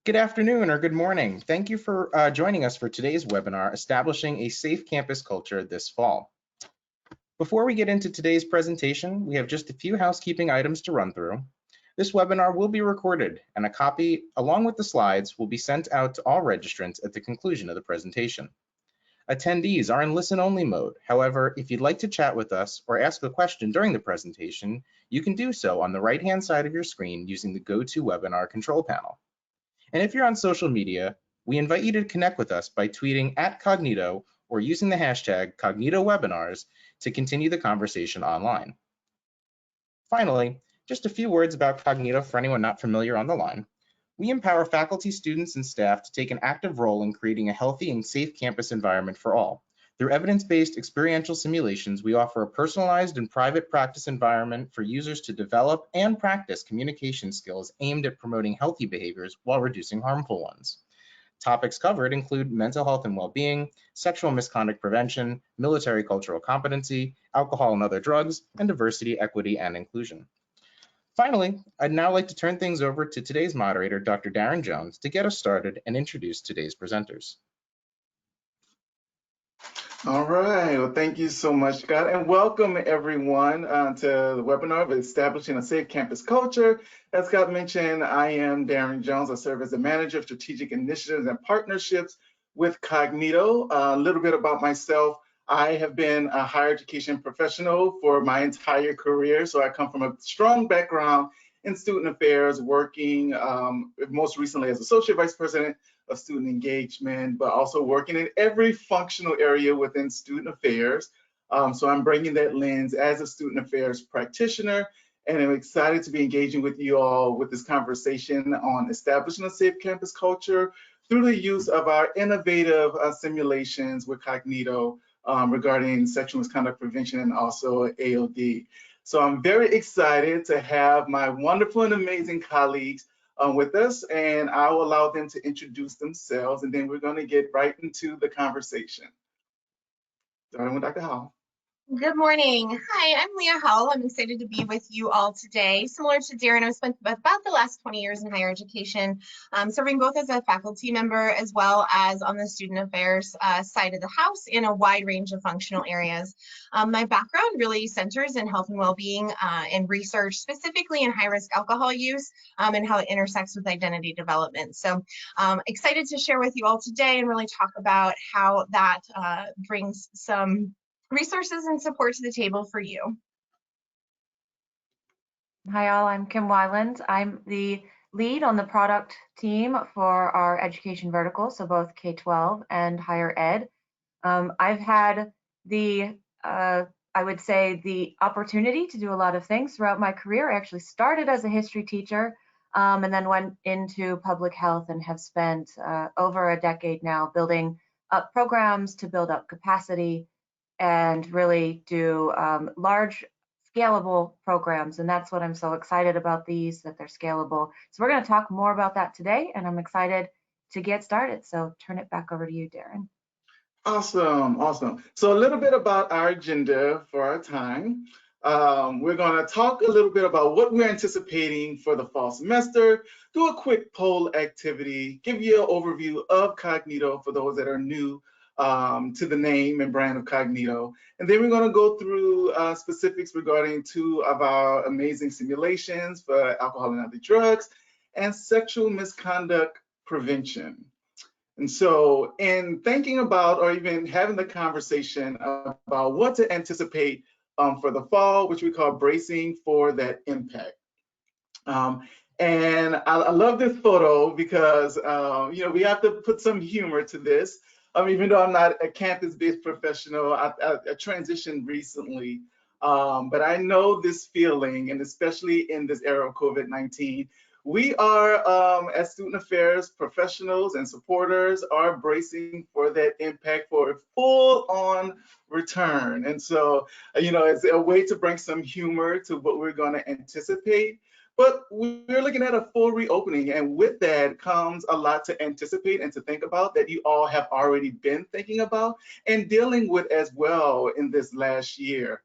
Good afternoon or good morning. Thank you for joining us for today's webinar, Establishing a Safe Campus Culture this Fall. Before we get into today's presentation, we have just a few housekeeping items to run through. This webinar will be recorded, and a copy, along with the slides, will be sent out to all registrants at the conclusion of the presentation. Attendees are in listen-only mode. However, if you'd like to chat with us or ask a question during the presentation, you can do so on the right-hand side of your screen using the GoToWebinar control panel. And if you're on social media, we invite you to connect with us by tweeting @Kognito or using the hashtag #KognitoWebinars to continue the conversation online. Finally, just a few words about Kognito for anyone not familiar on the line. We empower faculty, students, and staff to take an active role in creating a healthy and safe campus environment for all. Through evidence-based experiential simulations, we offer a personalized and private practice environment for users to develop and practice communication skills aimed at promoting healthy behaviors while reducing harmful ones. Topics covered include mental health and well-being, sexual misconduct prevention, military cultural competency, alcohol and other drugs, and diversity, equity, and inclusion. Finally, I'd now like to turn things over to today's moderator, Dr. Darren Jones, to get us started and introduce today's presenters. All right, well, thank you so much, Scott, and welcome everyone to the webinar of Establishing a Safe Campus Culture. As Scott mentioned, I am Darren Jones. I serve as the Manager of Strategic Initiatives and Partnerships with Kognito. A little bit about myself. I have been a higher education professional for my entire career, so I come from a strong background in student affairs, working most recently as Associate Vice President of Student Engagement, but also working in every functional area within student affairs. So I'm bringing that lens as a student affairs practitioner, and I'm excited to be engaging with you all with this conversation on establishing a safe campus culture through the use of our innovative simulations with Kognito regarding sexual misconduct prevention and also AOD. So I'm very excited to have my wonderful and amazing colleagues with us, and I will allow them to introduce themselves, and then we're going to get right into the conversation. Starting with Dr. Howell. Good morning. Hi, I'm Leah Howell. I'm excited to be with you all today. Similar to Darren, I've spent about the last 20 years in higher education, serving both as a faculty member as well as on the student affairs side of the house in a wide range of functional areas. My background really centers in health and well-being and research, specifically in high-risk alcohol use and how it intersects with identity development. So excited to share with you all today and really talk about how that brings some resources and support to the table for you. Hi all, I'm Kim Weiland. I'm the lead on the product team for our education vertical, so both K-12 and higher ed. I've had the, I would say, the opportunity to do a lot of things throughout my career. I actually started as a history teacher and then went into public health and have spent over a decade now building up programs to build up capacity and really do large scalable programs. And that's what I'm so excited about these, that they're scalable. So we're going to talk more about that today, and I'm excited to get started. So turn it back over to you, Darren. Awesome, awesome. So a little bit about our agenda for our time. We're going to talk a little bit about what we're anticipating for the fall semester, do a quick poll activity, give you an overview of Kognito for those that are new to the name and brand of Kognito. And then we're going to go through specifics regarding two of our amazing simulations for alcohol and other drugs and sexual misconduct prevention. And so in thinking about or even having the conversation about what to anticipate for the fall, which we call bracing for that impact. And I love this photo because, you know, we have to put some humor to this. Even though I'm not a campus-based professional, I transitioned recently, but I know this feeling, and especially in this era of COVID-19, we are, as student affairs professionals and supporters, are bracing for that impact for a full-on return. And so, you know, it's a way to bring some humor to what we're going to anticipate. But we're looking at a full reopening, and with that comes a lot to anticipate and to think about that you all have already been thinking about and dealing with as well in this last year.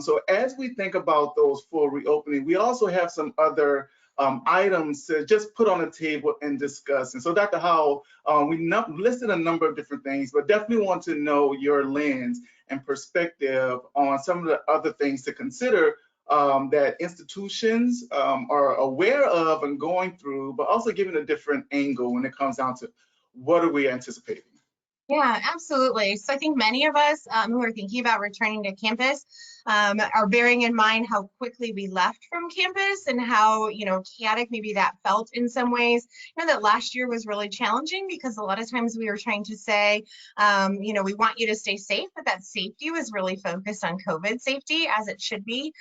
So as we think about those full reopening, we also have some other items to just put on the table and discuss. And so Dr. Howell, we listed a number of different things, but definitely want to know your lens and perspective on some of the other things to consider that institutions are aware of and going through, but also giving a different angle when it comes down to what are we anticipating? Yeah, absolutely. So I think many of us who are thinking about returning to campus are bearing in mind how quickly we left from campus and how, chaotic maybe that felt in some ways. That last year was really challenging because a lot of times we were trying to say, we want you to stay safe, but that safety was really focused on COVID safety, as it should be.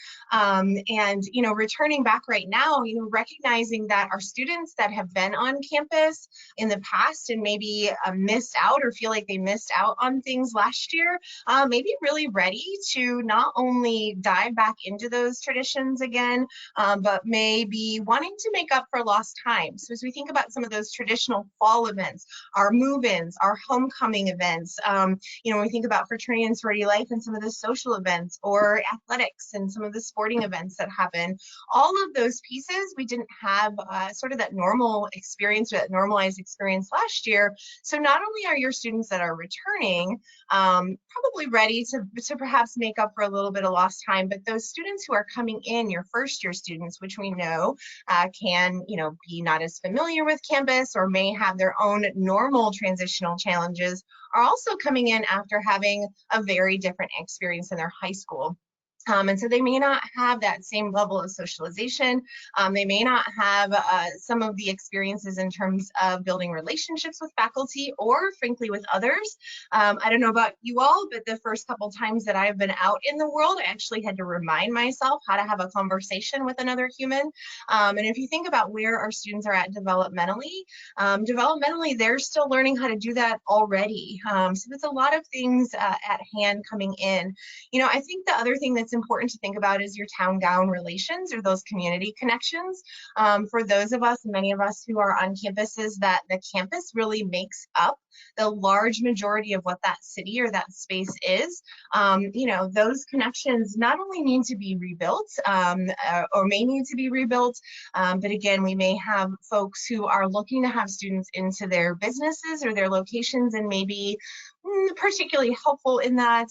Returning back right now, recognizing that our students that have been on campus in the past and maybe missed out or feel like they missed out on things last year, maybe really ready to not only dive back into those traditions again, but maybe wanting to make up for lost time. So as we think about some of those traditional fall events, our move-ins, our homecoming events, when we think about fraternity and sorority life and some of the social events or athletics and some of the sporting events that happen, all of those pieces, we didn't have sort of that normal experience or that normalized experience last year. So not only are your students that are returning probably ready to perhaps make up for a little bit of lost time, but those students who are coming in, your first year students, which we know can, be not as familiar with campus or may have their own normal transitional challenges, are also coming in after having a very different experience in their high school. And so they may not have that same level of socialization. They may not have some of the experiences in terms of building relationships with faculty or frankly with others. I don't know about you all, but the first couple times that I've been out in the world, I actually had to remind myself how to have a conversation with another human. And if you think about where our students are at developmentally, they're still learning how to do that already. So there's a lot of things at hand coming in. I think the other thing that's important to think about is your town gown relations or those community connections. For those of us, many of us who are on campuses, that the campus really makes up the large majority of what that city or that space is. Those connections not only need to be rebuilt or may need to be rebuilt, but again, we may have folks who are looking to have students into their businesses or their locations and maybe particularly helpful in that,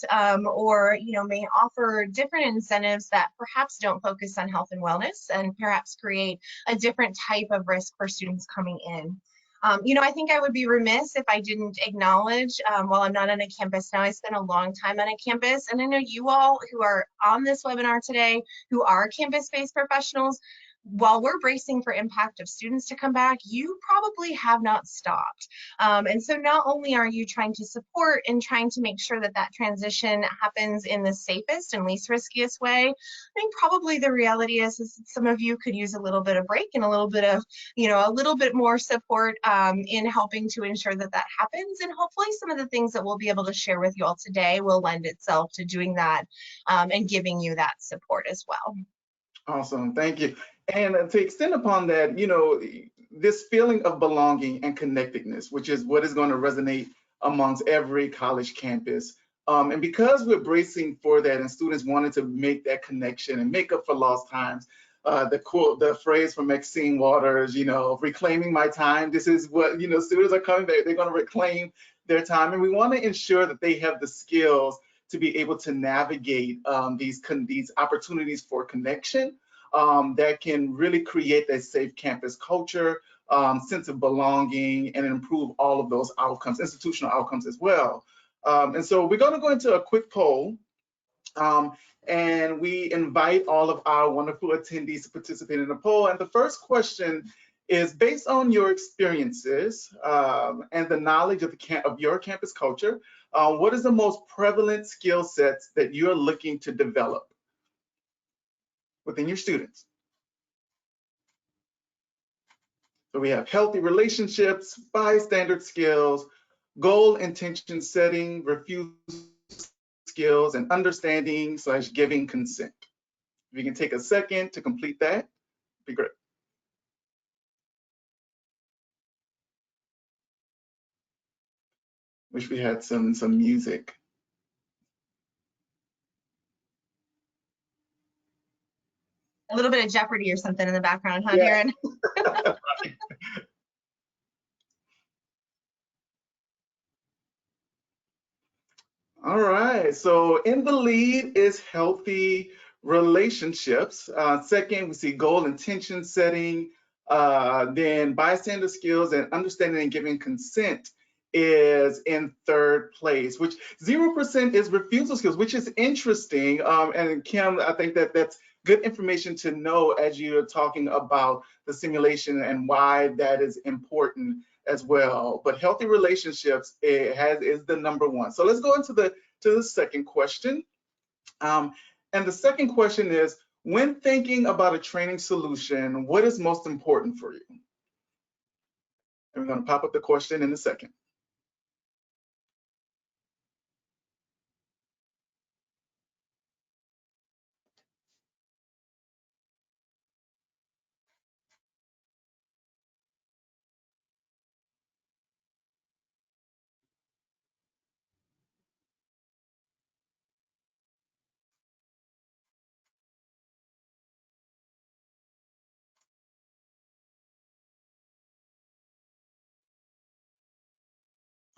or may offer different incentives that perhaps don't focus on health and wellness and perhaps create a different type of risk for students coming in. I think I would be remiss if I didn't acknowledge, while I'm not on a campus now, I spent a long time on a campus, and I know you all who are on this webinar today, who are campus-based professionals, while we're bracing for impact of students to come back, you probably have not stopped. And so not only are you trying to support and trying to make sure that that transition happens in the safest and least riskiest way, I think probably the reality is some of you could use a little bit of break and a little bit of, a little bit more support in helping to ensure that that happens. And hopefully some of the things that we'll be able to share with you all today will lend itself to doing that and giving you that support as well. Awesome, thank you. And to extend upon that, this feeling of belonging and connectedness, which is what is going to resonate amongst every college campus. And because we're bracing for that and students wanted to make that connection and make up for lost times, the phrase from Maxine Waters, reclaiming my time. This is what, students are coming back, they're going to reclaim their time. And we want to ensure that they have the skills to be able to navigate these opportunities for connection that can really create that safe campus culture, sense of belonging, and improve all of those outcomes, institutional outcomes as well. And so we're going to go into a quick poll, and we invite all of our wonderful attendees to participate in the poll. And the first question is, based on your experiences and the knowledge of your campus culture, what is the most prevalent skill sets that you're looking to develop within your students? So we have healthy relationships, bystander skills, goal intention setting, refusal skills, and understanding/giving consent. If you can take a second to complete that, it'd be great. Wish we had some music. A little bit of Jeopardy or something in the background, huh, Yeah. Darren? All right, so in the lead is healthy relationships. Second, we see goal intention setting. Then bystander skills and understanding and giving consent is in third place, which 0% is refusal skills, which is interesting. And Kim, I think that that's good information to know as you're talking about the simulation and why that is important as well. But healthy relationships is the number one. So let's go into the second question. And the second question is, when thinking about a training solution, what is most important for you? And we're going to pop up the question in a second.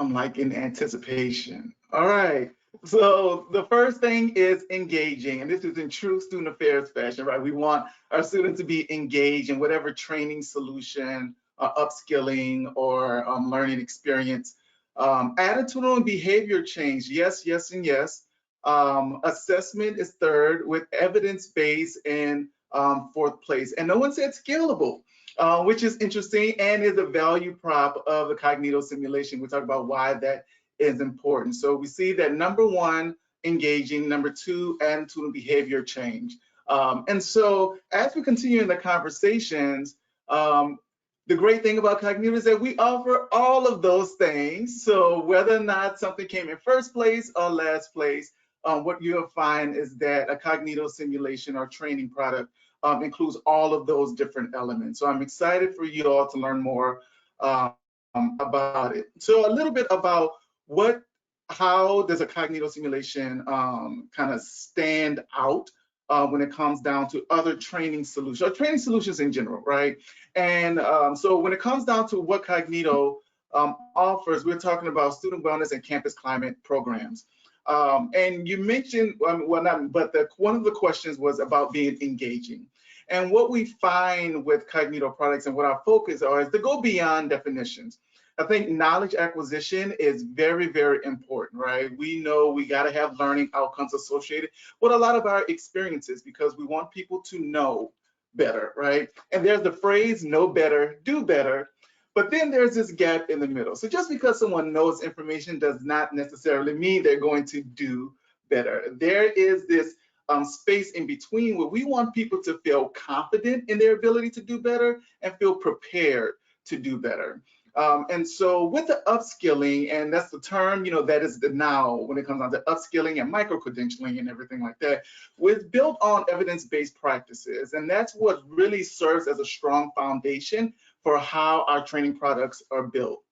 I'm like in anticipation. All right. So the first thing is engaging, and this is in true student affairs fashion, right? We want our students to be engaged in whatever training solution, upskilling, or learning experience. Attitudinal and behavior change, yes, yes, and yes. Assessment is third, with evidence-based in fourth place. And no one said scalable. Which is interesting and is a value prop of the Kognito simulation. We'll talk about why that is important. So we see that number one, engaging, number two, attitude and behavior change. And so as we continue in the conversations, the great thing about Kognito is that we offer all of those things. So whether or not something came in first place or last place, what you'll find is that a Kognito simulation or training product includes all of those different elements. So I'm excited for you all to learn more about it. So a little bit about how does a Kognito simulation kind of stand out when it comes down to other training solutions, or training solutions in general, right? And so when it comes down to what Kognito offers, we're talking about student wellness and campus climate programs. And you mentioned, well, not, but one of the questions was about being engaging. And what we find with Kognito products and what our focus are is to go beyond definitions. I think knowledge acquisition is very, very important, right? We know we got to have learning outcomes associated with a lot of our experiences because we want people to know better, right? And there's the phrase, know better, do better. But then there's this gap in the middle. So just because someone knows information does not necessarily mean they're going to do better. There is this space in between where we want people to feel confident in their ability to do better and feel prepared to do better. And so with the upskilling, and that's the term, that is the now when it comes down to upskilling and micro-credentialing and everything like that, was built on evidence-based practices. And that's what really serves as a strong foundation for how our training products are built.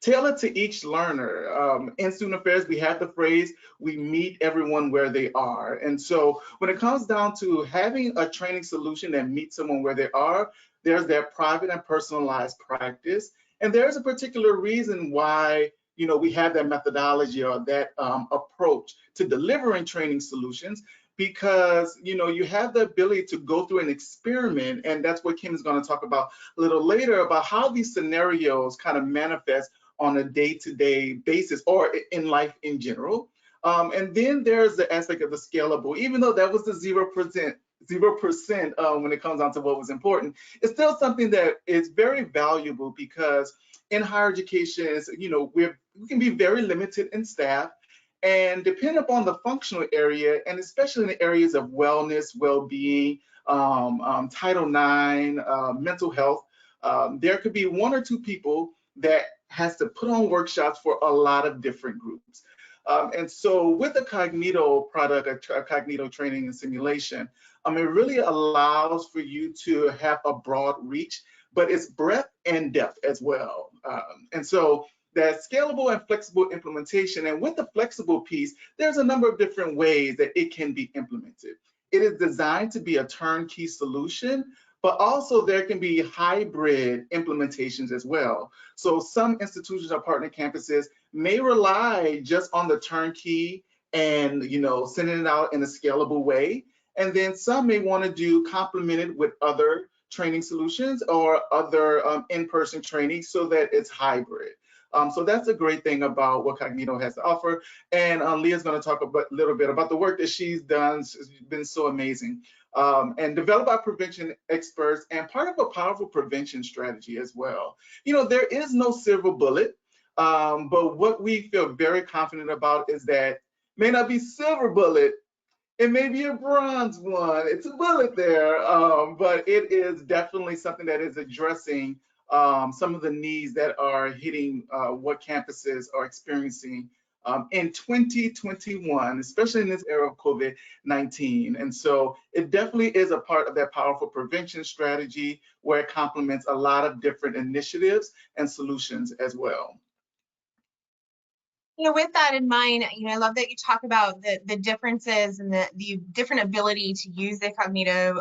Tailored to each learner. In student affairs, we have the phrase, we meet everyone where they are. And so when it comes down to having a training solution that meets someone where they are, there's that private and personalized practice. And there's a particular reason why we have that methodology or that approach to delivering training solutions, because you have the ability to go through an experiment, and that's what Kim is going to talk about a little later, about how these scenarios kind of manifest on a day-to-day basis or in life in general. And then there's the aspect of the scalable. Even though that was the 0% when it comes down to what was important, it's still something that is very valuable, because in higher education, we can be very limited in staff, and depending upon the functional area, and especially in the areas of wellness, well-being, Title IX, mental health, there could be one or two people that has to put on workshops for a lot of different groups. And so with a Kognito product, a Kognito training and simulation, it really allows for you to have a broad reach, but it's breadth and depth as well. And so that scalable and flexible implementation, and with the flexible piece, there's a number of different ways that it can be implemented. it is designed to be a turnkey solution, but also there can be hybrid implementations as well. So some institutions or partner campuses may rely just on the turnkey and sending it out in a scalable way. And then some may want to do complemented with other training solutions or other in-person training so that it's hybrid. So that's a great thing about what Kognito has to offer. And Leah's going to talk a little bit about the work that she's done. It's been so amazing. And developed by prevention experts and part of a powerful prevention strategy as well. There is no silver bullet, but what we feel very confident about is that may not be silver bullet, it may be a bronze one. It's a bullet there, but it is definitely something that is addressing some of the needs that are hitting what campuses are experiencing in 2021, especially in this era of COVID-19. And so it definitely is a part of that powerful prevention strategy where it complements a lot of different initiatives and solutions as well. With that in mind, I love that you talk about the differences and the different ability to use the Kognito,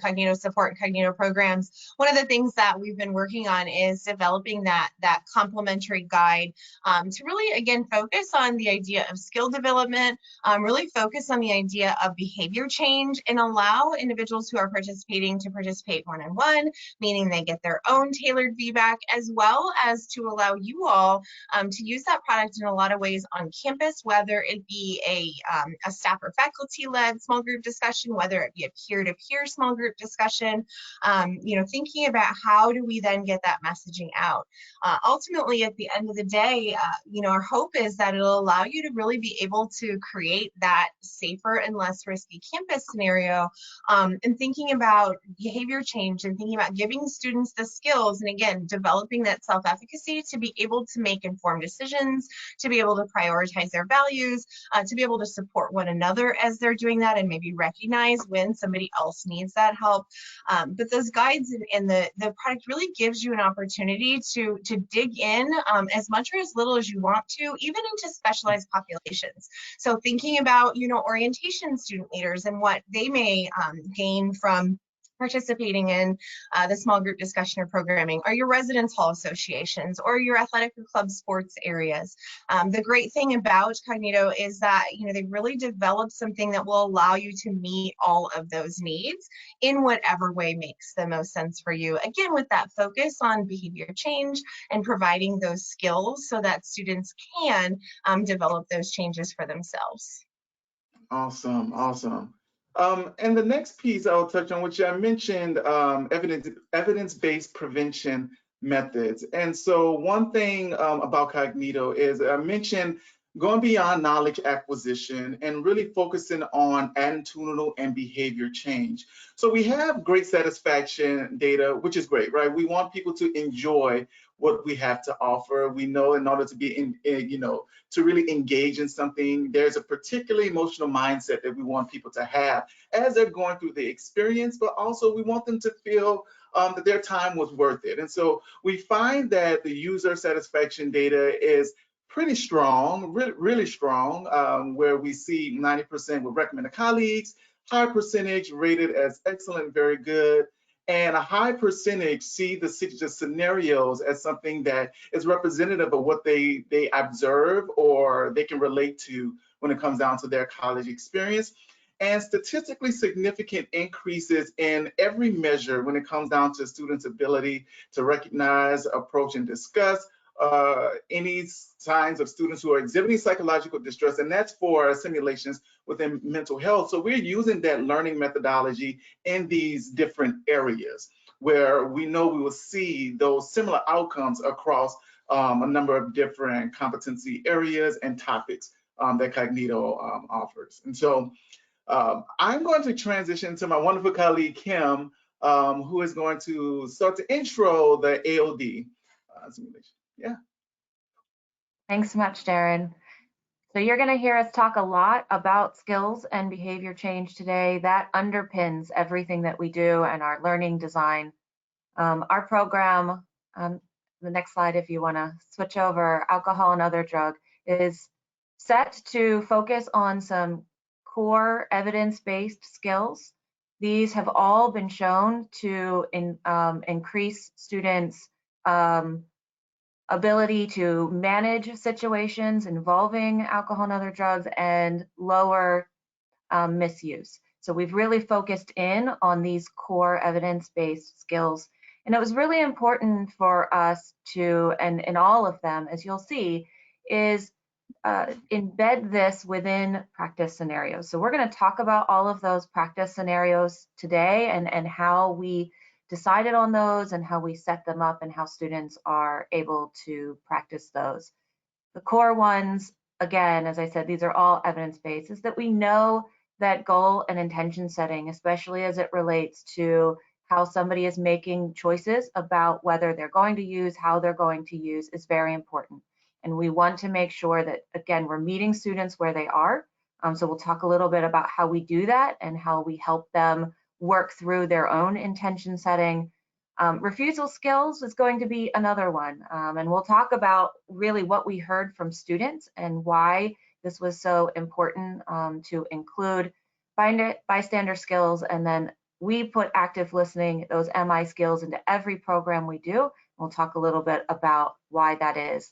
Kognito support and Kognito programs. One of the things that we've been working on is developing that complementary guide to really, again, focus on the idea of skill development, really focus on the idea of behavior change and allow individuals who are participating to participate one-on-one, meaning they get their own tailored feedback, as well as to allow you all to use that product in a lot of ways on campus, whether it be a staff or faculty led small group discussion, whether it be a peer-to-peer small group discussion, thinking about how do we then get that messaging out. Ultimately, at the end of the day, our hope is that it'll allow you to really be able to create that safer and less risky campus scenario, and thinking about behavior change and thinking about giving students the skills and, again, developing that self-efficacy to be able to make informed decisions, to be able to prioritize their values, to be able to support one another as they're doing that and maybe recognize when somebody else needs that help. But those guides and the product really gives you an opportunity to dig in as much or as little as you want to, even into specialized populations. So thinking about, orientation student leaders and what they may gain from participating in the small group discussion or programming, or your residence hall associations, or your athletic or club sports areas. The great thing about Kognito is that they really developed something that will allow you to meet all of those needs in whatever way makes the most sense for you. Again, with that focus on behavior change and providing those skills so that students can develop those changes for themselves. Awesome, awesome. And the next piece I'll touch on, which I mentioned, evidence-based prevention methods. And so one thing about Kognito is I mentioned going beyond knowledge acquisition and really focusing on attitudinal and behavior change. So we have great satisfaction data, which is great, right? We want people to enjoy what we have to offer. We know in order to be to really engage in something, there's a particularly emotional mindset that we want people to have as they're going through the experience, but also we want them to feel that their time was worth it. And so we find that the user satisfaction data is pretty strong, really strong, where we see 90% would recommend to colleagues, high percentage rated as excellent, very good, and a high percentage see the scenarios as something that is representative of what they observe or they can relate to when it comes down to their college experience. And statistically significant increases in every measure when it comes down to students' ability to recognize, approach, and discuss any signs of students who are exhibiting psychological distress, and that's for simulations within mental health. So we're using that learning methodology in these different areas where we know we will see those similar outcomes across a number of different competency areas and topics that Kognito offers. And so I'm going to transition to my wonderful colleague, Kim, who is going to start to intro the AOD simulation. Yeah. Thanks so much, Darren. So you're going to hear us talk a lot about skills and behavior change today. That underpins everything that we do and our learning design. Our program, the next slide if you want to switch over, alcohol and other drug, is set to focus on some core evidence-based skills. These have all been shown to increase students' ability to manage situations involving alcohol and other drugs and lower misuse. So we've really focused in on these core evidence-based skills. And it was really important for us to, and in all of them, as you'll see, is embed this within practice scenarios. So we're going to talk about all of those practice scenarios today and how we decided on those and how we set them up and how students are able to practice those. The core ones, again, as I said, these are all evidence-based, is that we know that goal and intention setting, especially as it relates to how somebody is making choices about whether they're going to use, how they're going to use, is very important. And we want to make sure that, again, we're meeting students where they are. So we'll talk a little bit about how we do that and how we help them work through their own intention setting. Refusal skills is going to be another one. And we'll talk about really what we heard from students and why this was so important to include bystander skills. And then we put active listening, those MI skills, into every program we do. We'll talk a little bit about why that is.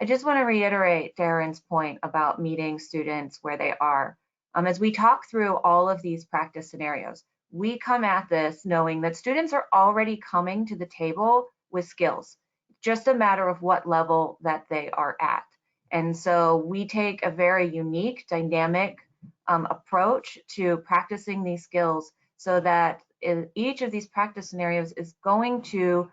I just want to reiterate Darren's point about meeting students where they are. As we talk through all of these practice scenarios, we come at this knowing that students are already coming to the table with skills, just a matter of what level that they are at. And so we take a very unique, dynamic approach to practicing these skills so that each of these practice scenarios is going to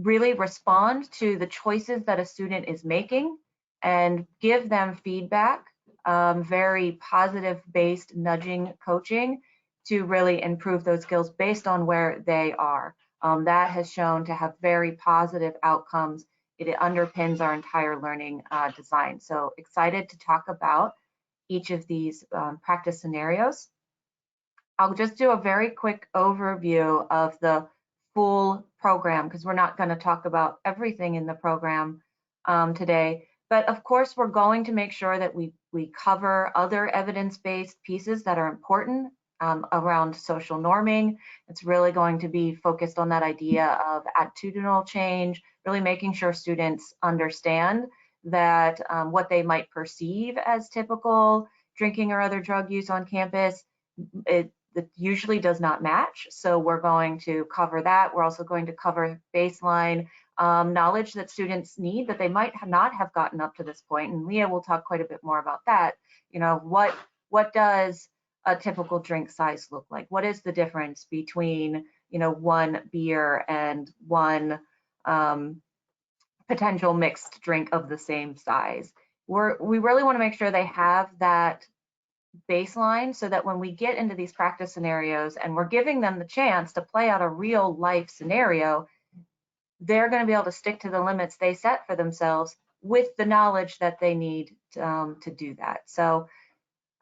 really respond to the choices that a student is making and give them feedback, very positive based nudging coaching to really improve those skills based on where they are. That has shown to have very positive outcomes. It underpins our entire learning design. So excited to talk about each of these practice scenarios. I'll just do a very quick overview of the full program because we're not going to talk about everything in the program today. But of course, we're going to make sure that we cover other evidence-based pieces that are important around social norming. It's really going to be focused on that idea of attitudinal change, really making sure students understand that what they might perceive as typical drinking or other drug use on campus, it usually does not match. So we're going to cover that. We're also going to cover baseline knowledge that students need that they might not have gotten up to this point. And Leah will talk quite a bit more about that. You know, what does a typical drink size look like? What is the difference between, you know, one beer and one potential mixed drink of the same size? We really want to make sure they have that baseline so that when we get into these practice scenarios and we're giving them the chance to play out a real life scenario, they're going to be able to stick to the limits they set for themselves with the knowledge that they need to do that. So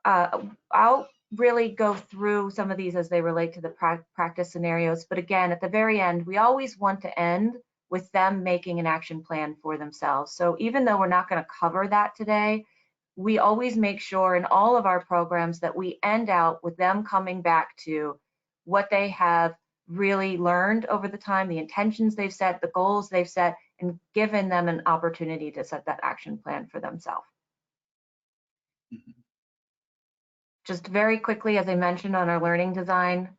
I'll really go through some of these as they relate to the practice scenarios. But again, at the very end, we always want to end with them making an action plan for themselves. So even though we're not going to cover that today, we always make sure in all of our programs that we end out with them coming back to what they have really learned over the time, the intentions they've set, the goals they've set, and given them an opportunity to set that action plan for themselves. Just very quickly, as I mentioned on our learning design,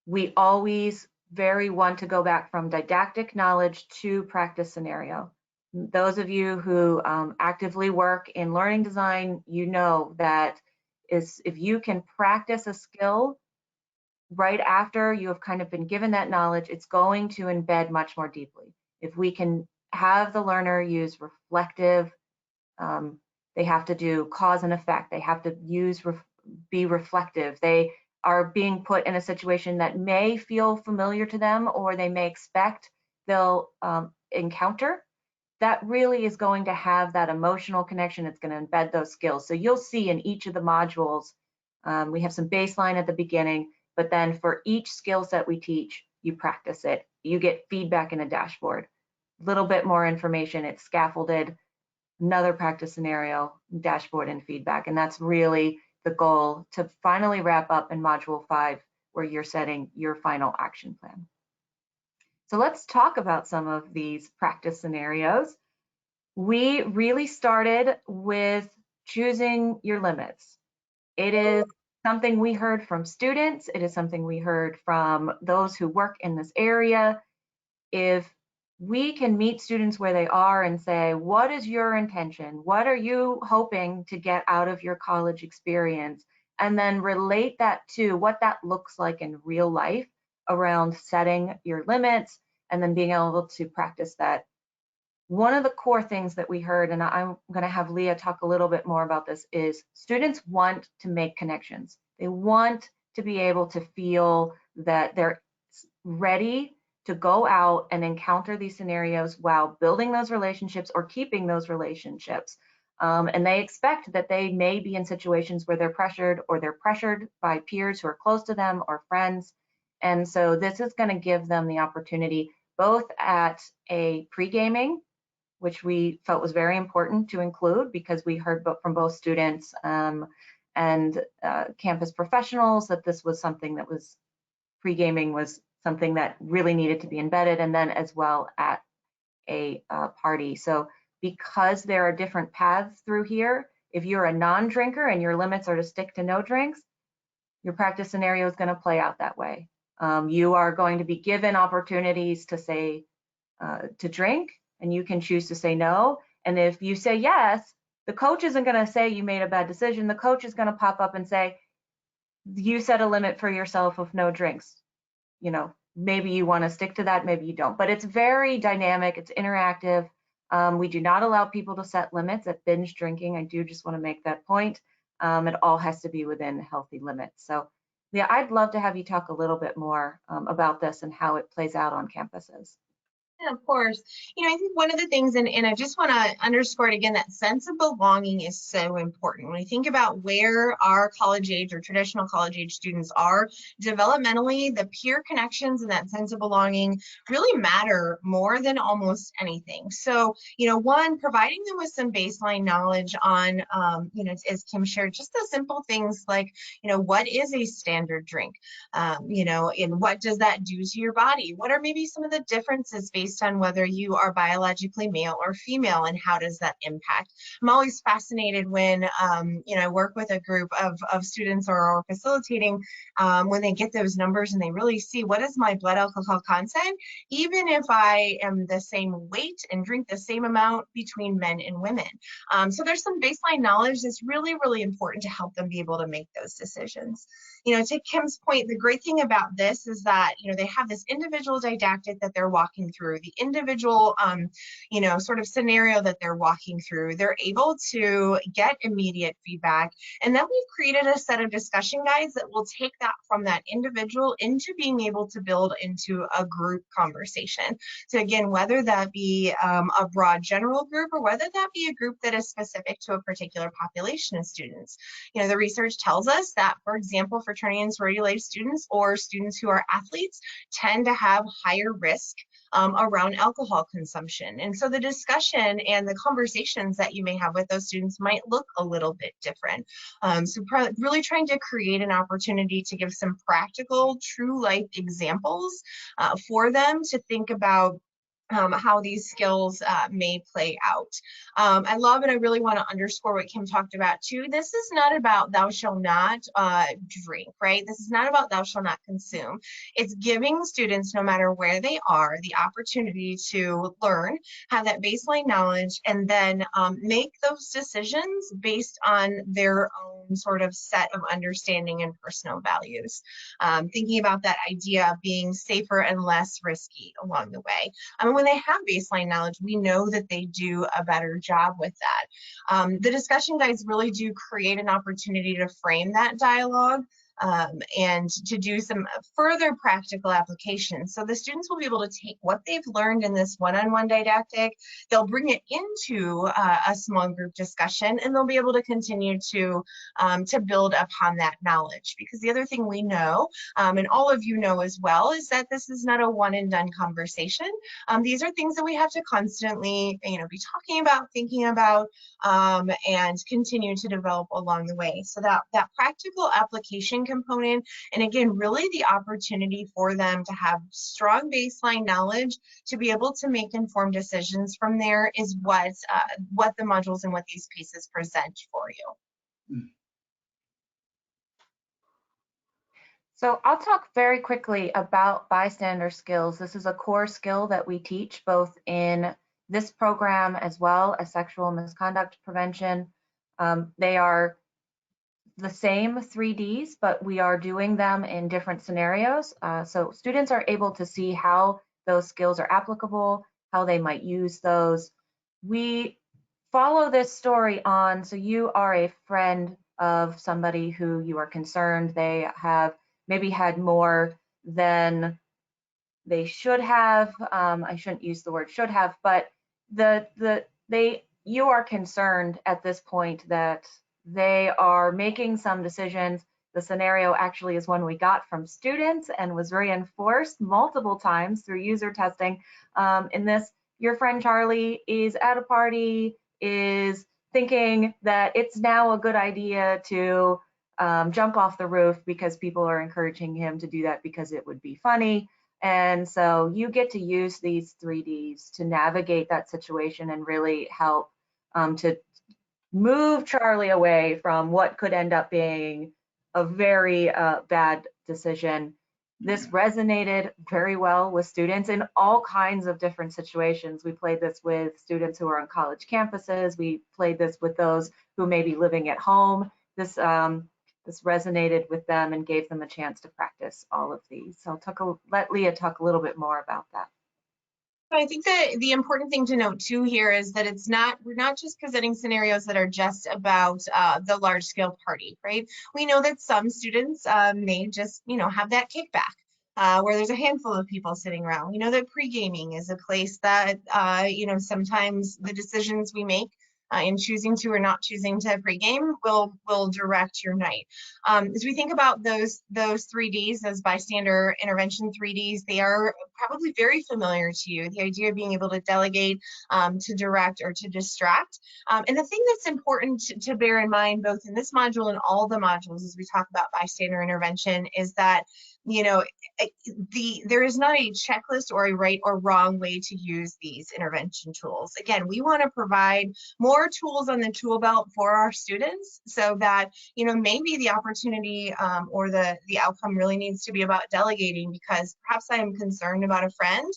we always want to go back from didactic knowledge to practice scenario. Those of you who actively work in learning design, you know that if you can practice a skill right after you have kind of been given that knowledge, it's going to embed much more deeply. If we can have the learner use reflective, they have to do cause and effect, they have to be reflective, they are being put in a situation that may feel familiar to them or they may expect they'll encounter, that really is going to have that emotional connection. It's going to embed those skills. So you'll see in each of the modules, we have some baseline at the beginning, but then for each skill set we teach, you practice it. You get feedback in a dashboard. A little bit more information, it's scaffolded, another practice scenario, dashboard and feedback. And that's really the goal to finally wrap up in Module 5, where you're setting your final action plan. So let's talk about some of these practice scenarios. We really started with choosing your limits. It is something we heard from students. It is something we heard from those who work in this area. If we can meet students where they are and say, what is your intention? What are you hoping to get out of your college experience? And then relate that to what that looks like in real life around setting your limits and then being able to practice that. One of the core things that we heard, and I'm going to have Leah talk a little bit more about this, is students want to make connections. They want to be able to feel that they're ready to go out and encounter these scenarios while building those relationships or keeping those relationships. And they expect that they may be in situations where they're pressured or they're pressured by peers who are close to them or friends. And so this is going to give them the opportunity both at a pre-gaming, which we felt was very important to include because we heard from both students and campus professionals that this was something that was pre-gaming was something that really needed to be embedded, and then as well at a party. So because there are different paths through here, if you're a non-drinker and your limits are to stick to no drinks, your practice scenario is going to play out that way. You are going to be given opportunities to say to drink, and you can choose to say no. And if you say yes, the coach isn't going to say you made a bad decision. The coach is going to pop up and say, you set a limit for yourself of no drinks. You know, maybe you want to stick to that, maybe you don't. But it's very dynamic, it's interactive. We do not allow people to set limits at binge drinking. I do just want to make that point. It all has to be within healthy limits. So yeah, I'd love to have you talk a little bit more about this and how it plays out on campuses. Yeah, of course. You know, I think one of the things, and I just want to underscore it again, that sense of belonging is so important. When we think about where our college age or traditional college age students are developmentally, the peer connections and that sense of belonging really matter more than almost anything. So, you know, one, providing them with some baseline knowledge on, you know, as Kim shared, just the simple things like, you know, what is a standard drink? You know, and what does that do to your body? What are maybe some of the differences based on whether you are biologically male or female, and how does that impact? I'm always fascinated when you know, I work with a group of students or facilitating when they get those numbers and they really see what is my blood alcohol content, even if I am the same weight and drink the same amount between men and women. So there's some baseline knowledge that's really, really important to help them be able to make those decisions. You know, to Kim's point, the great thing about this is that, you know, they have this individual didactic that they're walking through, the individual, you know, sort of scenario that they're walking through. They're able to get immediate feedback. And then we've created a set of discussion guides that will take that from that individual into being able to build into a group conversation. So again, whether that be a broad general group or whether that be a group that is specific to a particular population of students. You know, the research tells us that, for example, fraternity and sorority life students or students who are athletes tend to have higher risk around alcohol consumption. And so the discussion and the conversations that you may have with those students might look a little bit different. So really trying to create an opportunity to give some practical, true life examples for them to think about how these skills may play out. I love and I really want to underscore what Kim talked about too. This is not about thou shalt not drink, right? This is not about thou shalt not consume. It's giving students, no matter where they are, the opportunity to learn, have that baseline knowledge, and then make those decisions based on their own sort of set of understanding and personal values. Thinking about that idea of being safer and less risky along the way. When they have baseline knowledge, we know that they do a better job with that. The discussion guides really do create an opportunity to frame that dialogue and to do some further practical applications. So the students will be able to take what they've learned in this one-on-one didactic, they'll bring it into a small group discussion, and they'll be able to continue to build upon that knowledge. Because the other thing we know, and all of you know as well, is that this is not a one and done conversation. These are things that we have to constantly, be talking about, thinking about, and continue to develop along the way. So that practical application component, and again, really the opportunity for them to have strong baseline knowledge to be able to make informed decisions from there, is what the modules and what these pieces present for you. So I'll talk very quickly about bystander skills. This is a core skill that we teach both in this program as well as sexual misconduct prevention. They are the same 3Ds, but we are doing them in different scenarios. So students are able to see how those skills are applicable, how they might use those. We follow this story on, so you are a friend of somebody who you are concerned they have maybe had more than they should have. I shouldn't use the word should have, but you are concerned at this point that they are making some decisions. The scenario actually is one we got from students and was reinforced multiple times through user testing. In this, your friend Charlie is at a party, is thinking that it's now a good idea to jump off the roof because people are encouraging him to do that because it would be funny. And so you get to use these 3Ds to navigate that situation and really help to move Charlie away from what could end up being a very bad decision. This resonated very well with students in all kinds of different situations. We played this with students who are on college campuses. We played this with those who may be living at home. This resonated with them and gave them a chance to practice all of these. So let Leah talk a little bit more about that. I think that the important thing to note too here is that we're not just presenting scenarios that are just about the large scale party, right? We know that some students may just, have that kickback where there's a handful of people sitting around. We know that pre-gaming is a place that, sometimes the decisions we make in choosing to or not choosing to pregame will direct your night. As we think about those 3Ds, those bystander intervention 3Ds, they are probably very familiar to you. The idea of being able to delegate, to direct, or to distract. And the thing that's important to bear in mind, both in this module and all the modules as we talk about bystander intervention, is that there is not a checklist or a right or wrong way to use these intervention tools. Again, we want to provide more tools on the tool belt for our students so that, maybe the opportunity or the outcome really needs to be about delegating because perhaps I am concerned about a friend,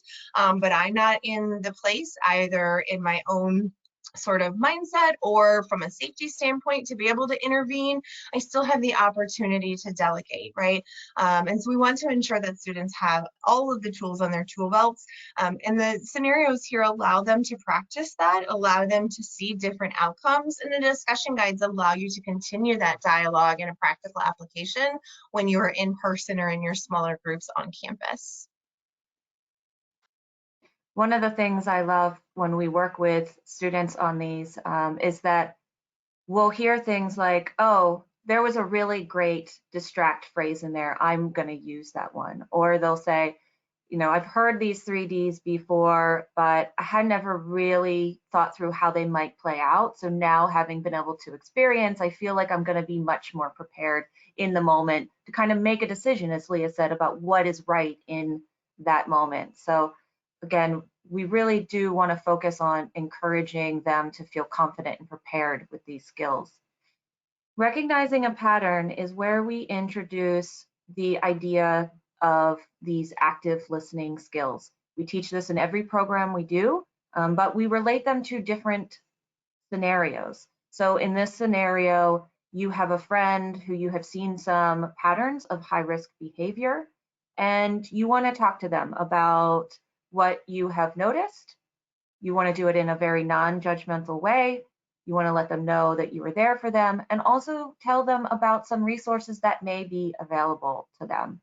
but I'm not in the place either in my own sort of mindset or from a safety standpoint to be able to intervene. I still have the opportunity to delegate, right? And so we want to ensure that students have all of the tools on their tool belts. And the scenarios here allow them to practice that, allow them to see different outcomes, and the discussion guides allow you to continue that dialogue in a practical application when you are in person or in your smaller groups on campus. One of the things I love when we work with students on these is that we'll hear things like, oh, there was a really great distract phrase in there. I'm going to use that one. Or they'll say, I've heard these 3Ds before, but I had never really thought through how they might play out. So now having been able to experience, I feel like I'm going to be much more prepared in the moment to kind of make a decision, as Leah said, about what is right in that moment. So again, we really do want to focus on encouraging them to feel confident and prepared with these skills. Recognizing a pattern is where we introduce the idea of these active listening skills. We teach this in every program we do, but we relate them to different scenarios. So in this scenario, you have a friend who you have seen some patterns of high-risk behavior, and you want to talk to them about what you have noticed. You want to do it in a very non-judgmental way. You want to let them know that you are there for them, and also tell them about some resources that may be available to them.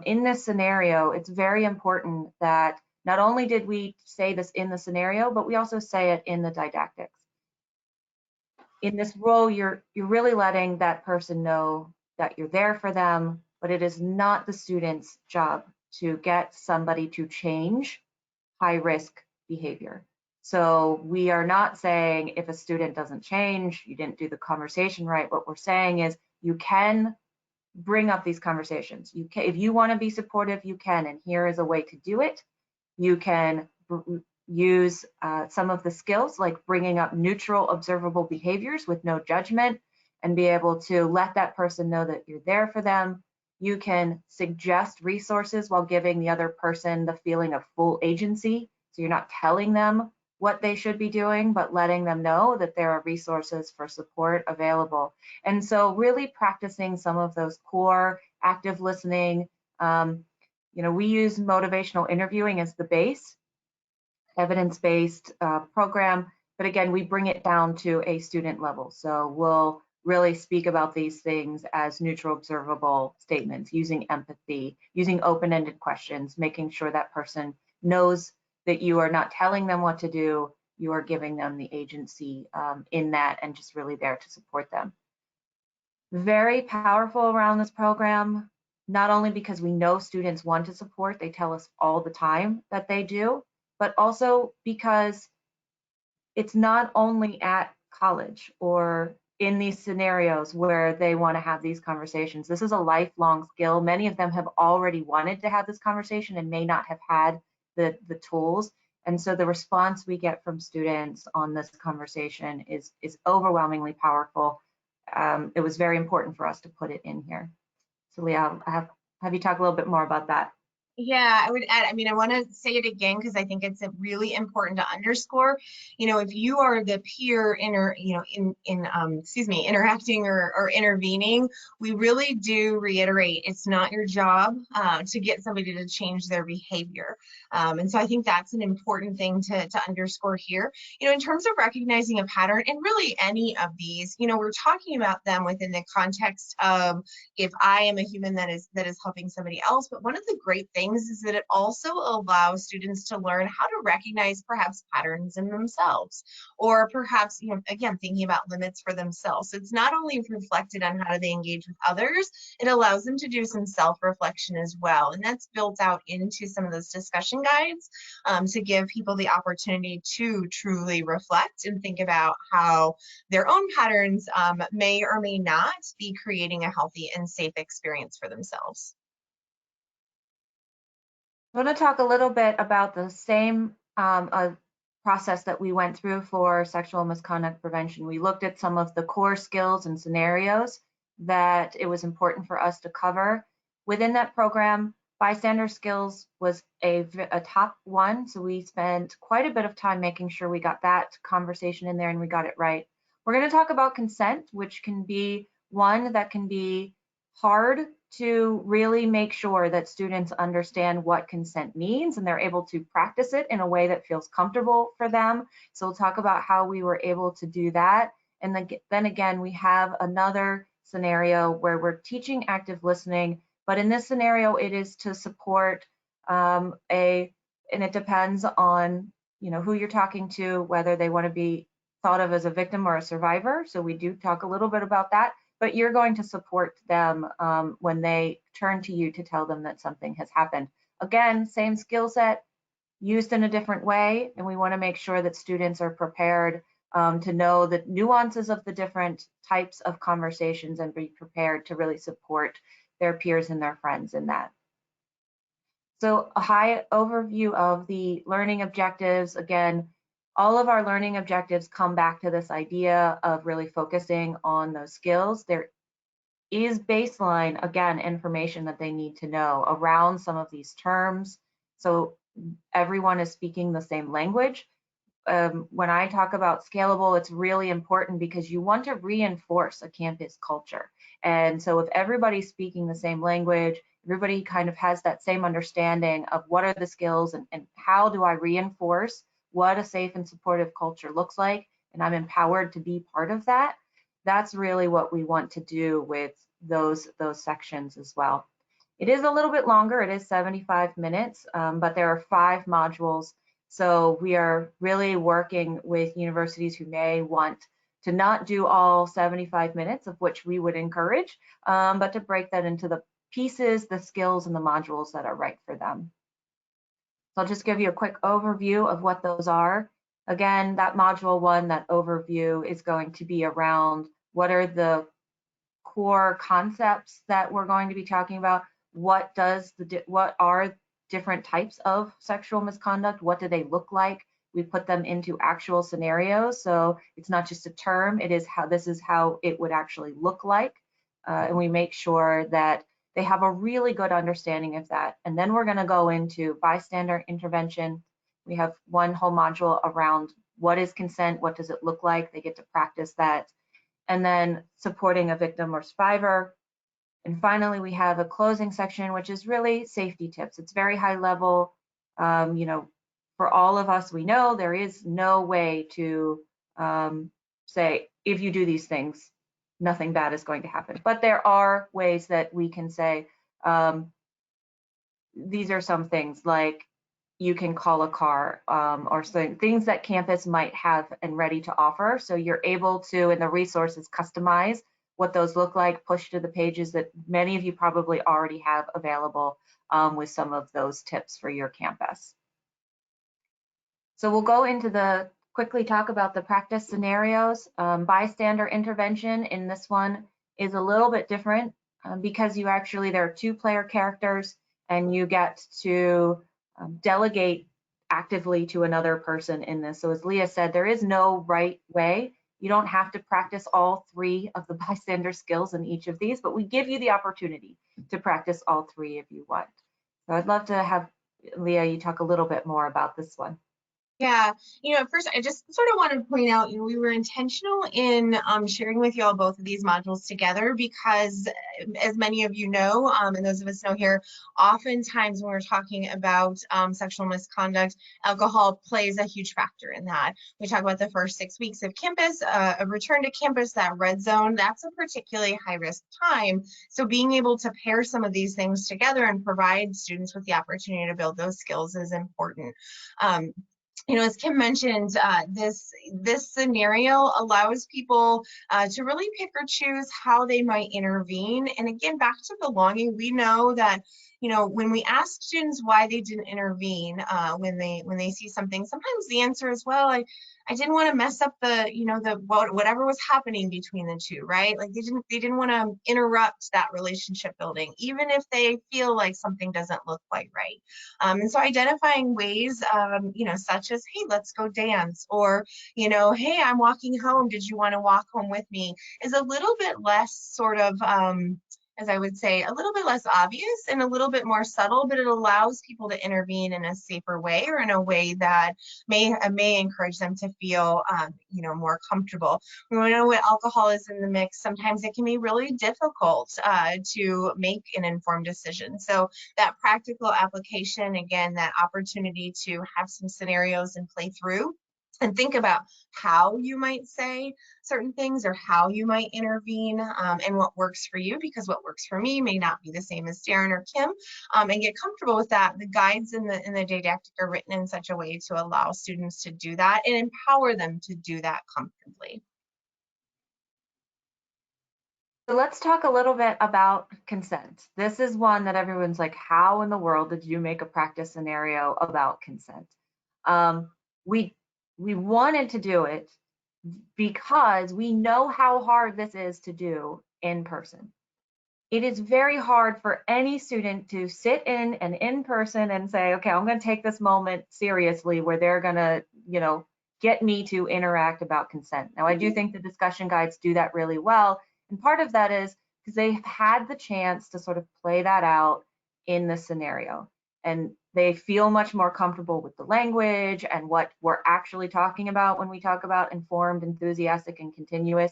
In this scenario, it's very important that not only did we say this in the scenario, but we also say it in the didactics. In this role, you're really letting that person know that you're there for them, but it is not the student's job to get somebody to change high risk behavior. So we are not saying if a student doesn't change, you didn't do the conversation right. What we're saying is you can bring up these conversations. You can, if you want to be supportive, you can, and here is a way to do it. You can use some of the skills like bringing up neutral observable behaviors with no judgment and be able to let that person know that you're there for them. You can suggest resources while giving the other person the feeling of full agency. So you're not telling them what they should be doing, but letting them know that there are resources for support available. And so really practicing some of those core active listening. We use motivational interviewing as the base, evidence-based program, but again, we bring it down to a student level. So we'll really speak about these things as neutral observable statements, using empathy, using open-ended questions, making sure that person knows that you are not telling them what to do, you are giving them the agency in that and just really there to support them. Very powerful around this program, not only because we know students want to support, they tell us all the time that they do, but also because it's not only at college or in these scenarios where they want to have these conversations. This is a lifelong skill. Many of them have already wanted to have this conversation and may not have had the tools. And so the response we get from students on this conversation is overwhelmingly powerful. It was very important for us to put it in here. So Leah, I'll have you talk a little bit more about that. Yeah, I would add, I want to say it again because I think it's really important to underscore, if you are the peer interacting or intervening, we really do reiterate it's not your job to get somebody to change their behavior. And so I think that's an important thing to underscore here. In terms of recognizing a pattern, and really any of these, we're talking about them within the context of if I am a human that is helping somebody else. But one of the great things is that it also allows students to learn how to recognize perhaps patterns in themselves, or perhaps, again, thinking about limits for themselves. So it's not only reflected on how do they engage with others, it allows them to do some self-reflection as well. And that's built out into some of those discussion guides to give people the opportunity to truly reflect and think about how their own patterns may or may not be creating a healthy and safe experience for themselves. I want to talk a little bit about the same process that we went through for sexual misconduct prevention. We looked at some of the core skills and scenarios that it was important for us to cover. Within that program, bystander skills was a top one, so we spent quite a bit of time making sure we got that conversation in there and we got it right. We're going to talk about consent, which can be one that can be hard to really make sure that students understand what consent means and they're able to practice it in a way that feels comfortable for them. So we'll talk about how we were able to do that. And then again, we have another scenario where we're teaching active listening, but in this scenario, it is to support and it depends on who you're talking to, whether they want to be thought of as a victim or a survivor. So we do talk a little bit about that. But you're going to support them when they turn to you to tell them that something has happened. Again, same skill set, used in a different way, and we want to make sure that students are prepared to know the nuances of the different types of conversations and be prepared to really support their peers and their friends in that. So a high overview of the learning objectives. Again, all of our learning objectives come back to this idea of really focusing on those skills. There is baseline, again, information that they need to know around some of these terms. So everyone is speaking the same language. When I talk about scalable, it's really important because you want to reinforce a campus culture. And so if everybody's speaking the same language, everybody kind of has that same understanding of what are the skills and how do I reinforce what a safe and supportive culture looks like and I'm empowered to be part of that. That's really what we want to do with those sections as well. It is a little bit longer. It is 75 minutes, but there are 5 modules. So we are really working with universities who may want to not do all 75 minutes, of which we would encourage, but to break that into the pieces, the skills, and the modules that are right for them. So I'll just give you a quick overview of what those are. Again, that module 1, that overview, is going to be around what are the core concepts that we're going to be talking about. What are different types of sexual misconduct? What do they look like? We put them into actual scenarios, so it's not just a term. It is how this is how it would actually look like, and we make sure that they have a really good understanding of that. And then we're going to go into bystander intervention. We have one whole module around what is consent, what does it look like. They get to practice that. And then supporting a victim or survivor. And finally, we have a closing section, which is really safety tips. It's very high level. You know, for all of us, we know there is no way to say, if you do these things, nothing bad is going to happen. But there are ways that we can say, these are some things like you can call a car, or things that campus might have and ready to offer. So you're able to, in the resources, customize what those look like, push to the pages that many of you probably already have available, with some of those tips for your campus. So we'll go into quickly talk about the practice scenarios. Bystander intervention in this one is a little bit different, because there are 2 player characters, and you get to delegate actively to another person in this. So as Leah said, there is no right way. You don't have to practice all 3 of the bystander skills in each of these, but we give you the opportunity to practice all 3 if you want. So I'd love to have Leah, you talk a little bit more about this one. Yeah, at first I just sort of want to point out, we were intentional in sharing with you all both of these modules together because, as many of you know, and those of us know here, oftentimes when we're talking about sexual misconduct, alcohol plays a huge factor in that. We talk about the first 6 weeks of campus, a return to campus, that red zone, that's a particularly high-risk time. So being able to pair some of these things together and provide students with the opportunity to build those skills is important. As Kim mentioned, this scenario allows people to really pick or choose how they might intervene. And again, back to belonging, we know that when we ask students why they didn't intervene when they see something, sometimes the answer is, well, I didn't want to mess up whatever was happening between the two, right? Like they didn't want to interrupt that relationship building, even if they feel like something doesn't look quite right. And so identifying ways, such as, hey, let's go dance, or, hey, I'm walking home. Did you want to walk home with me? Is a little bit less sort of, as I would say, a little bit less obvious and a little bit more subtle, but it allows people to intervene in a safer way, or in a way that may encourage them to feel, more comfortable. We know when alcohol is in the mix, sometimes it can be really difficult to make an informed decision. So that practical application, again, that opportunity to have some scenarios and play through and think about how you might say certain things or how you might intervene, and what works for you, because what works for me may not be the same as Darren or Kim, and get comfortable with that. The guides in the didactic are written in such a way to allow students to do that and empower them to do that comfortably. So let's talk a little bit about consent. This is one that everyone's like, how in the world did you make a practice scenario about consent? We wanted to do it because we know how hard this is to do in person. It is very hard for any student to sit in person and say, okay, I'm going to take this moment seriously, where they're going to, get me to interact about consent. Now, I do think the discussion guides do that really well. And part of that is because they've had the chance to sort of play that out in the scenario. And they feel much more comfortable with the language and what we're actually talking about when we talk about informed, enthusiastic, and continuous.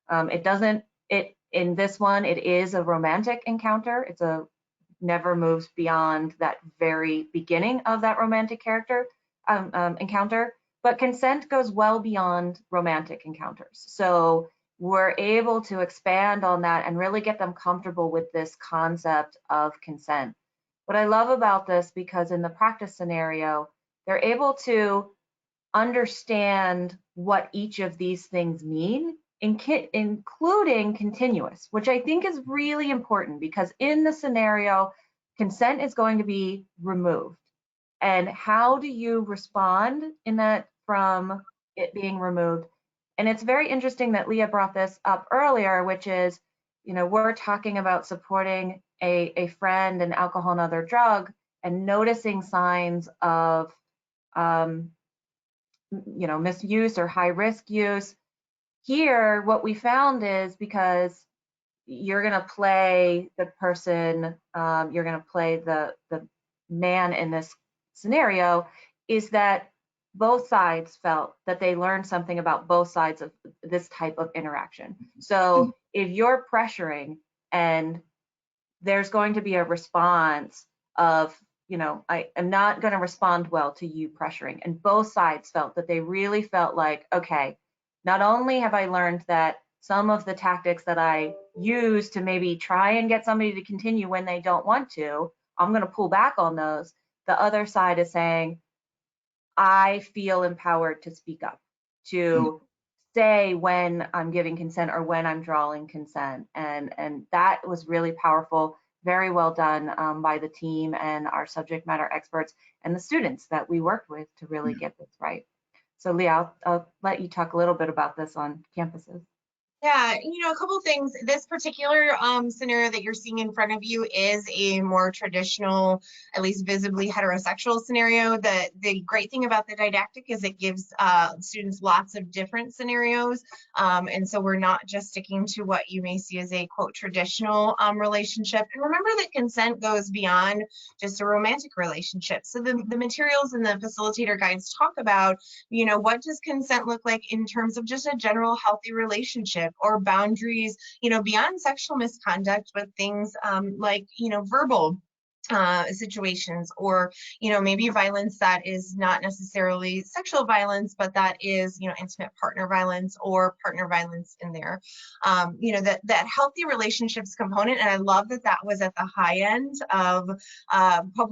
In this one, it is a romantic encounter. It's never moves beyond that very beginning of that romantic encounter. But consent goes well beyond romantic encounters. So we're able to expand on that and really get them comfortable with this concept of consent. What I love about this, because in the practice scenario, they're able to understand what each of these things mean, including continuous, which I think is really important, because in the scenario, consent is going to be removed. And how do you respond in that from it being removed? And it's very interesting that Leah brought this up earlier, which is, we're talking about supporting a friend in alcohol and other drug and noticing signs of, misuse or high risk use. Here, what we found is, because you're going to play the person, you're going to play the man in this scenario, is that both sides felt that they learned something about both sides of this type of interaction. So if you're pressuring and there's going to be a response of, I am not going to respond well to you pressuring, and both sides felt that they really felt like, okay, not only have I learned that some of the tactics that I use to maybe try and get somebody to continue when they don't want to, I'm going to pull back on those. The other side is saying, I feel empowered to speak up, to say when I'm giving consent or when I'm drawing consent. And that was really powerful, very well done by the team and our subject matter experts and the students that we worked with to really get this right. So Leah, I'll let you talk a little bit about this on campuses. Yeah, a couple things. This particular scenario that you're seeing in front of you is a more traditional, at least visibly heterosexual scenario. The great thing about the didactic is it gives students lots of different scenarios. And so we're not just sticking to what you may see as a, quote, traditional relationship. And remember that consent goes beyond just a romantic relationship. So the materials and the facilitator guides talk about, what does consent look like in terms of just a general healthy relationship, or boundaries, beyond sexual misconduct, but things like, verbal situations, or maybe violence that is not necessarily sexual violence, but that is intimate partner violence or partner violence in there. That healthy relationships component, and I love that was at the high end of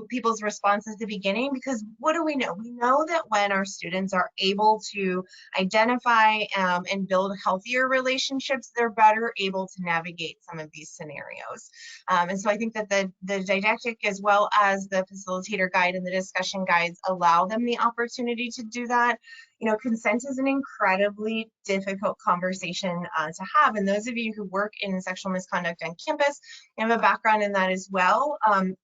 people's response at the beginning, because what do we know? We know that when our students are able to identify and build healthier relationships, they're better able to navigate some of these scenarios. And so I think that the didactic, as well as the facilitator guide and the discussion guides, allow them the opportunity to do that. Consent is an incredibly difficult conversation to have. And those of you who work in sexual misconduct on campus and have a background in that as well,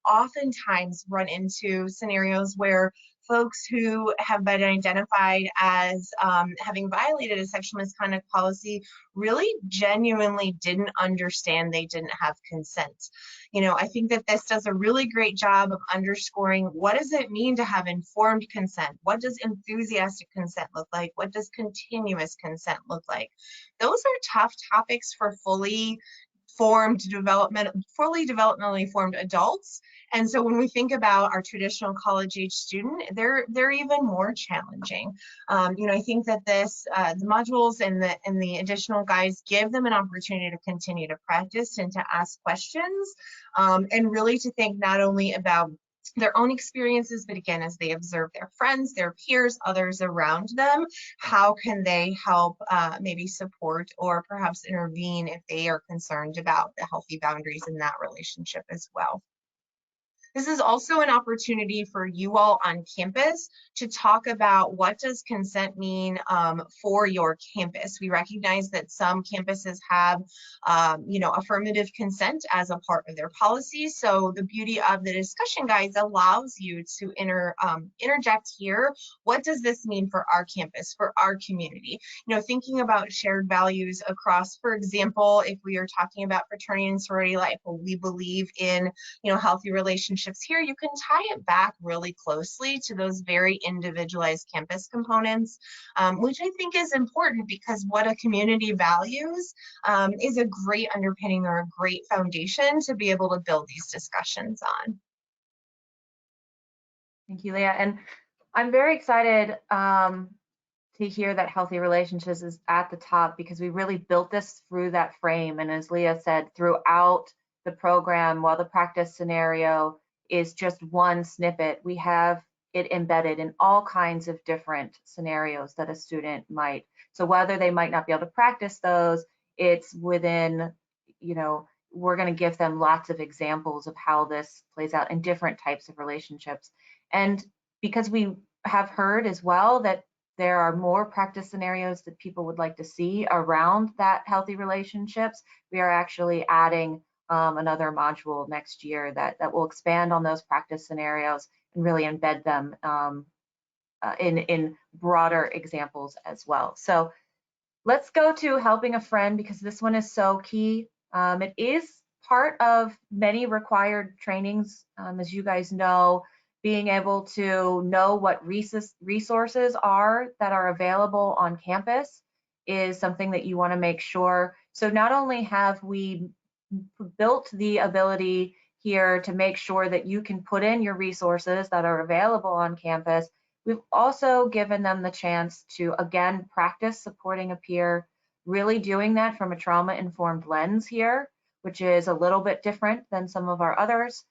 oftentimes run into scenarios where folks who have been identified as having violated a sexual misconduct policy really genuinely didn't understand they didn't have consent. I think that this does a really great job of underscoring, what does it mean to have informed consent? What does enthusiastic consent look like? What does continuous consent look like? Those are tough topics for fully developmentally formed adults. And so when we think about our traditional college age student, they're even more challenging. I think that the modules and the additional guides give them an opportunity to continue to practice and to ask questions, and really to think not only about their own experiences, but again, as they observe their friends, their peers, others around them, how can they help maybe support or perhaps intervene if they are concerned about the healthy boundaries in that relationship as well. This is also an opportunity for you all on campus to talk about, what does consent mean for your campus. We recognize that some campuses have, affirmative consent as a part of their policy. So the beauty of the discussion guides allows you to interject here. What does this mean for our campus, for our community? Thinking about shared values across, for example, if we are talking about fraternity and sorority life, well, we believe in, healthy relationships here, you can tie it back really closely to those very individualized campus components, which I think is important, because what a community values is a great underpinning or a great foundation to be able to build these discussions on. Thank you, Leah. And I'm very excited to hear that healthy relationships is at the top because we really built this through that frame. And as Leah said, throughout the program, while the practice scenario is just one snippet, we have it embedded in all kinds of different scenarios that a student might. So whether they might not be able to practice those, it's within, you know, we're going to give them lots of examples of how this plays out in different types of relationships. And because we have heard as well that there are more practice scenarios that people would like to see around that healthy relationships, we are actually adding another module next year that will expand on those practice scenarios and really embed them in broader examples as well. So let's go to helping a friend because this one is so key. It is part of many required trainings, as you guys know, being able to know what resources are that are available on campus is something that you want to make sure. So not only have we built the ability here to make sure that you can put in your resources that are available on campus, we've also given them the chance to, again, practice supporting a peer, really doing that from a trauma-informed lens here, which is a little bit different than some of our others,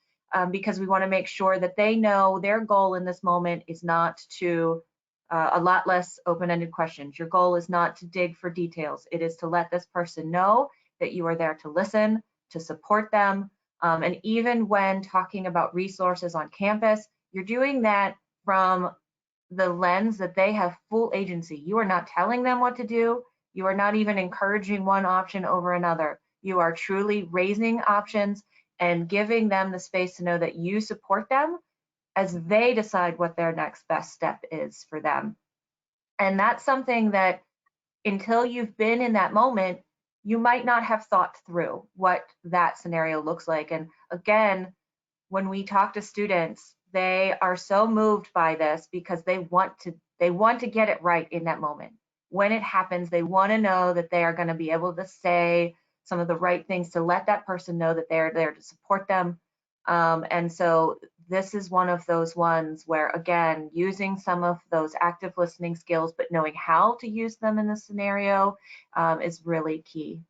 because we want to make sure that they know their goal in this moment is not to, a lot less open-ended questions. Your goal is not to dig for details. It is to let this person know that you are there to listen, to support them. And even when talking about resources on campus, you're doing that from the lens that they have full agency. You are not telling them what to do. You are not even encouraging one option over another. You are truly raising options and giving them the space to know that you support them as they decide what their next best step is for them. And that's something that until you've been in that moment, you might not have thought through what that scenario looks like. And again, when we talk to students, they are so moved by this because they want to get it right in that moment. When it happens, they want to know that they are going to be able to say some of the right things to let that person know that they're there to support them. And so this is one of those ones where, again, using some of those active listening skills, but knowing how to use them in the scenario is really key.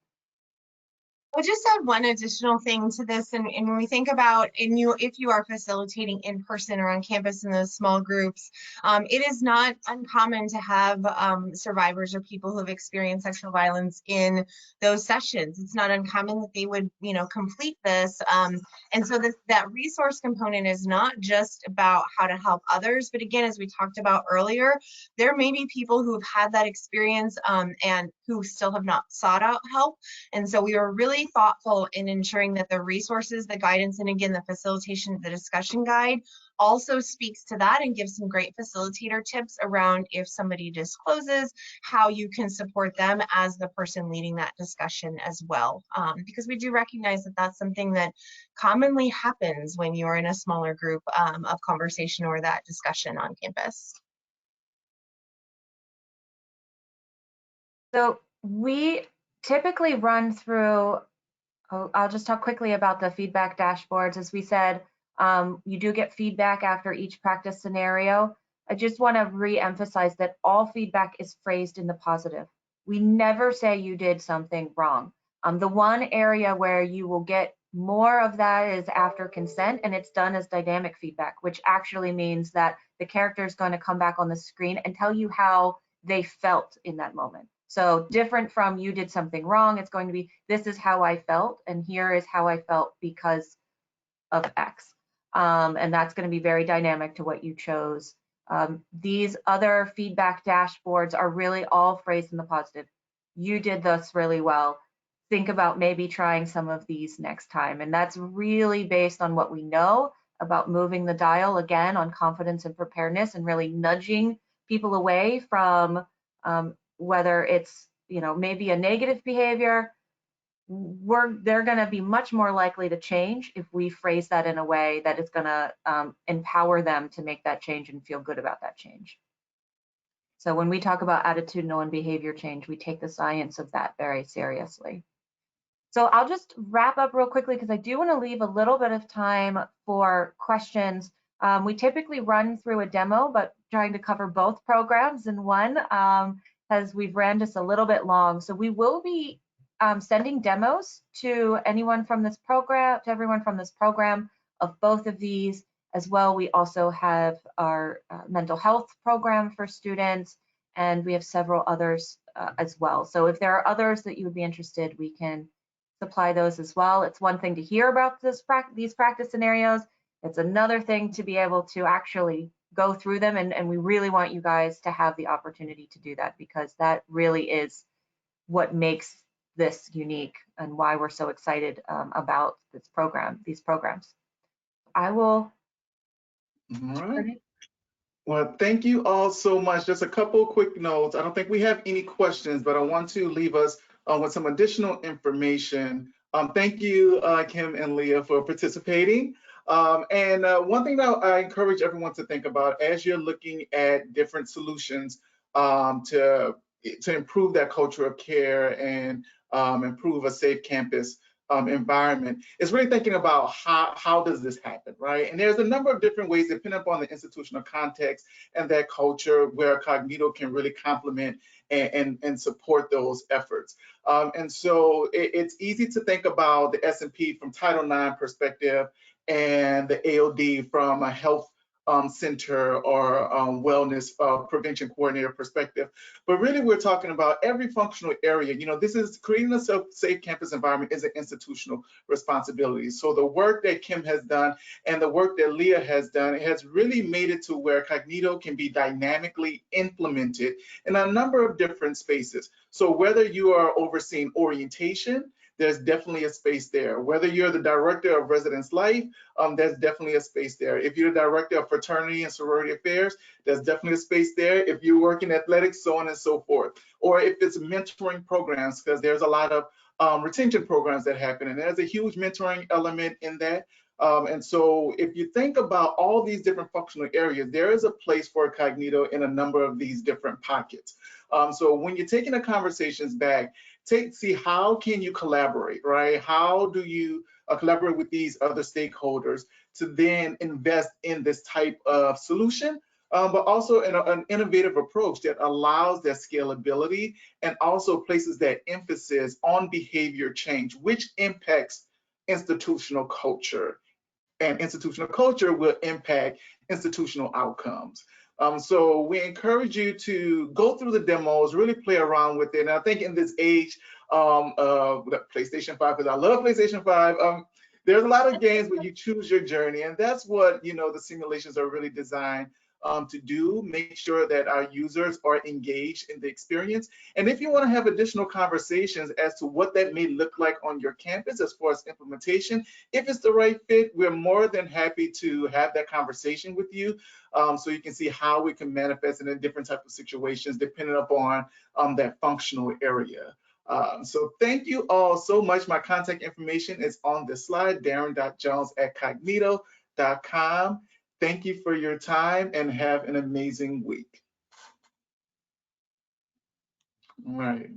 I'll just add one additional thing to this, and when we think about if you are facilitating in person or on campus in those small groups, it is not uncommon to have survivors or people who have experienced sexual violence in those sessions. It's not uncommon that they would, complete this, and so that resource component is not just about how to help others, but again, as we talked about earlier, there may be people who have had that experience and who still have not sought out help, and so we are really thoughtful in ensuring that the resources, the guidance, and again, the facilitation, the discussion guide also speaks to that and gives some great facilitator tips around if somebody discloses, how you can support them as the person leading that discussion as well. Because we do recognize that that's something that commonly happens when you're in a smaller group of conversation or that discussion on campus. So we typically run through, I'll just talk quickly about the feedback dashboards. As we said, you do get feedback after each practice scenario. I just want to re-emphasize that all feedback is phrased in the positive. We never say you did something wrong. The one area where you will get more of that is after consent, and it's done as dynamic feedback, which actually means that the character is going to come back on the screen and tell you how they felt in that moment. So different from you did something wrong, it's going to be, this is how I felt, and here is how I felt because of X. And that's going to be very dynamic to what you chose. These other feedback dashboards are really all phrased in the positive. You did this really well. Think about maybe trying some of these next time. And that's really based on what we know about moving the dial, again, on confidence and preparedness, and really nudging people away from whether it's, maybe a negative behavior. They're going to be much more likely to change if we phrase that in a way that is going to empower them to make that change and feel good about that change. So when we talk about attitudinal and behavior change, we take the science of that very seriously. So I'll just wrap up real quickly because I do want to leave a little bit of time for questions. We typically run through a demo, but trying to cover both programs in one because we've ran just a little bit long. So we will be sending demos to anyone from this program, to everyone from this program of both of these as well. We also have our mental health program for students, and we have several others as well. So if there are others that you would be interested, we can supply those as well. It's one thing to hear about these practice scenarios. It's another thing to be able to actually go through them, and we really want you guys to have the opportunity to do that, because that really is what makes this unique and why we're so excited about these programs. I will. All right. Well, thank you all so much. Just a couple quick notes. I don't think we have any questions, but I want to leave us with some additional information. Thank you, Kim and Leah, for participating. And one thing that I encourage everyone to think about as you're looking at different solutions to improve that culture of care and improve a safe campus environment, is really thinking about how does this happen, right? And there's a number of different ways, depending upon the institutional context and that culture, where Kognito can really complement and support those efforts. And so it's easy to think about the S&P from Title IX perspective and the AOD from a health center or wellness prevention coordinator perspective. But really, we're talking about every functional area. You know, this is creating a safe campus environment is an institutional responsibility. So the work that Kim has done and the work that Leah has done has really made it to where Kognito can be dynamically implemented in a number of different spaces. So whether you are overseeing orientation, there's definitely a space there. Whether you're the director of residence life, there's definitely a space there. If you're the director of fraternity and sorority affairs, there's definitely a space there. If you work in athletics, so on and so forth. Or if it's mentoring programs, because there's a lot of retention programs that happen, and there's a huge mentoring element in that. And so if you think about all these different functional areas, there is a place for Kognito in a number of these different pockets. So when you're taking the conversations back, see how can you collaborate, right? How do you collaborate with these other stakeholders to then invest in this type of solution, but also in an innovative approach that allows that scalability and also places that emphasis on behavior change, which impacts institutional culture. And institutional culture will impact institutional outcomes. So we encourage you to go through the demos, really play around with it. And I think in this age of PlayStation 5, because I love PlayStation 5, there's a lot of games where you choose your journey, and that's what, you know, the simulations are really designed to do, make sure that our users are engaged in the experience. And if you want to have additional conversations as to what that may look like on your campus as far as implementation, if it's the right fit, we're more than happy to have that conversation with you, so you can see how we can manifest in a different type of situations depending upon that functional area. So thank you all so much. My contact information is on this slide, darren.jones@kognito.com. Thank you for your time and have an amazing week. All right.